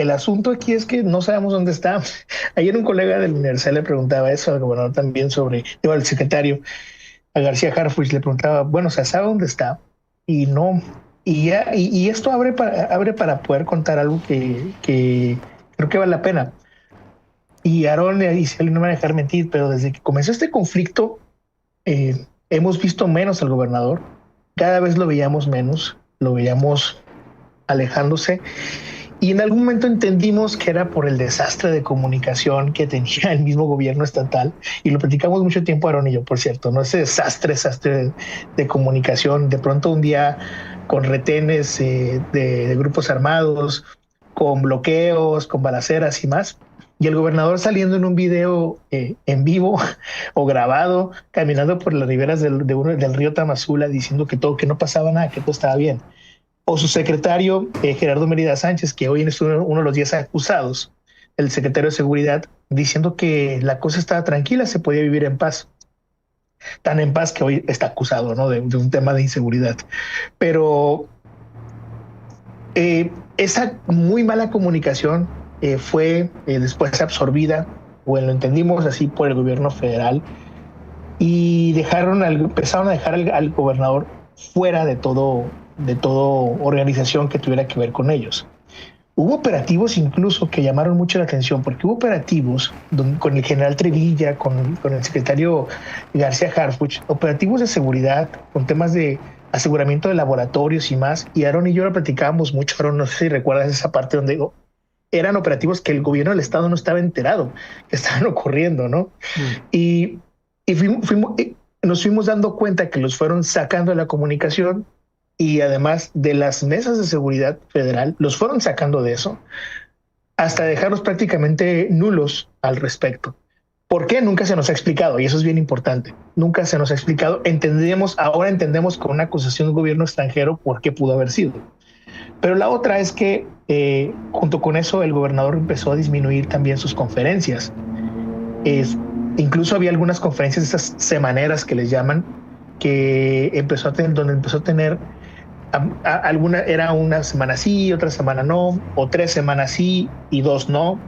el asunto aquí es que no sabemos dónde está. Ayer un colega del universidad le preguntaba eso al gobernador también digo, al secretario, a García Harfuch, le preguntaba, bueno, o sea, ¿sabe dónde está? Y no. Y esto abre para poder contar algo que creo que vale la pena. Y Aarón y Cielo no me van a dejar mentir, pero desde que comenzó este conflicto, hemos visto menos al gobernador. Cada vez lo veíamos menos, lo veíamos alejándose. Y en algún momento entendimos que era por el desastre de comunicación que tenía el mismo gobierno estatal. Y lo platicamos mucho tiempo, Aaron y yo, por cierto, ¿no? Ese desastre de comunicación. De pronto un día con retenes de grupos armados, con bloqueos, con balaceras y más. Y el gobernador saliendo en un video en vivo o grabado, caminando por las riberas del río Tamazula, diciendo que no pasaba nada, que todo estaba bien. O su secretario, Gerardo Mérida Sánchez, que hoy es uno de los 10 acusados, el secretario de Seguridad, diciendo que la cosa estaba tranquila, se podía vivir en paz. Tan en paz que hoy está acusado, ¿no? De un tema de inseguridad. Pero esa muy mala comunicación fue después absorbida, o lo entendimos así, por el gobierno federal, y empezaron a dejar al gobernador fuera de todo organización que tuviera que ver con ellos. Hubo operativos incluso que llamaron mucho la atención, porque hubo operativos con el general Trevilla, con el secretario García Harfuch, operativos de seguridad, con temas de aseguramiento de laboratorios y más. Y Aaron y yo lo platicábamos mucho. Aaron, no sé si recuerdas esa parte donde eran operativos que el gobierno del estado no estaba enterado que estaban ocurriendo, ¿no? Y, nos fuimos dando cuenta que los fueron sacando de la comunicación, y además de las mesas de seguridad federal, los fueron sacando de eso hasta dejarlos prácticamente nulos al respecto. ¿Por qué? Nunca se nos ha explicado, y eso es bien importante. Nunca se nos ha explicado. Ahora entendemos con una acusación de un gobierno extranjero por qué pudo haber sido. Pero la otra es que junto con eso el gobernador empezó a disminuir también sus conferencias. Incluso había algunas conferencias, esas semaneras que les llaman, donde empezó a tener alguna, era una semana sí, otra semana no, o 3 semanas sí y 2 no.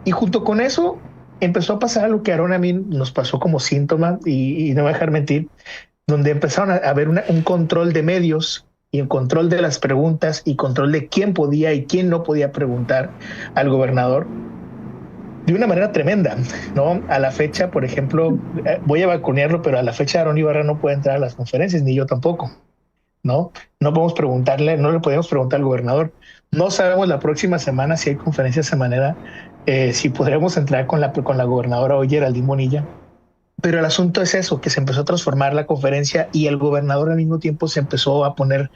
Y junto con eso empezó a pasar lo que Aaron a mí nos pasó como síntoma, y no voy a dejar mentir, donde empezaron a haber un control de medios y un control de las preguntas y control de quién podía y quién no podía preguntar al gobernador de una manera tremenda, ¿no? A la fecha, por ejemplo, voy a balconearlo, pero a la fecha Aaron Ibarra no puede entrar a las conferencias, ni yo tampoco, ¿no? No podemos preguntarle, no le podemos preguntar al gobernador. No sabemos la próxima semana si hay conferencias de manera, si podremos entrar con la gobernadora hoy, Geraldine Bonilla. Pero el asunto es eso, que se empezó a transformar la conferencia y el gobernador al mismo tiempo se empezó a poner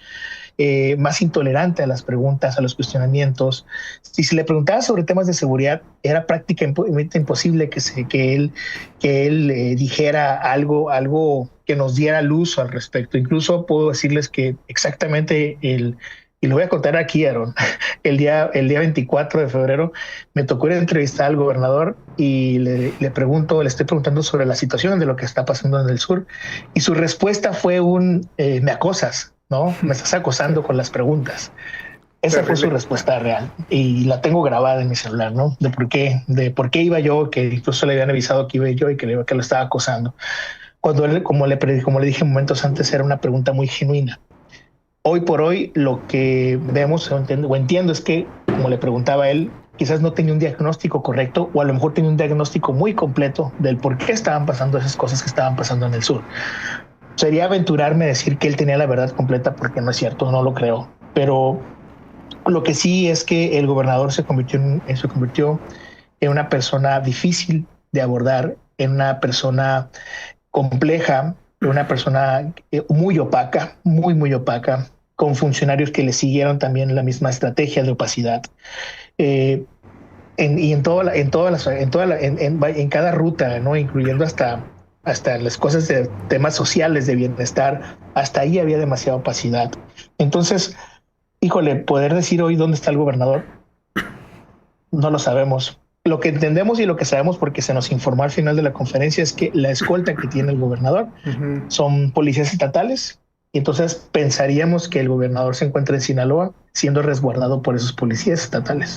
más intolerante a las preguntas, a los cuestionamientos. Si se le preguntaba sobre temas de seguridad, era prácticamente imposible que él dijera algo que nos diera luz al respecto. Incluso puedo decirles que exactamente y lo voy a contar aquí, Aaron, el día 24 de febrero me tocó ir a entrevistar al gobernador y le estoy preguntando sobre la situación de lo que está pasando en el sur, y su respuesta fue me acosas, ¿no? Me estás acosando con las preguntas. Esa fue su respuesta real, y la tengo grabada en mi celular, ¿no? De por qué iba yo, que incluso le habían avisado que iba yo y que lo estaba acosando. Cuando él, como le dije momentos antes, era una pregunta muy genuina. Hoy por hoy lo que vemos o entiendo es que, como le preguntaba él, quizás no tenía un diagnóstico correcto, o a lo mejor tenía un diagnóstico muy completo del por qué estaban pasando esas cosas que estaban pasando en el sur. Sería aventurarme a decir que él tenía la verdad completa, porque no es cierto, no lo creo. Pero lo que sí es que el gobernador se convirtió en una persona difícil de abordar, en una persona compleja, una persona muy opaca, muy opaca, con funcionarios que le siguieron también la misma estrategia de opacidad. En cada ruta, ¿no? Incluyendo hasta las cosas de temas sociales, de bienestar, hasta ahí había demasiada opacidad. Entonces, híjole, poder decir hoy dónde está el gobernador, no lo sabemos. Lo que entendemos y lo que sabemos, porque se nos informó al final de la conferencia, es que la escolta que tiene el gobernador son policías estatales, y entonces pensaríamos que el gobernador se encuentra en Sinaloa siendo resguardado por esos policías estatales.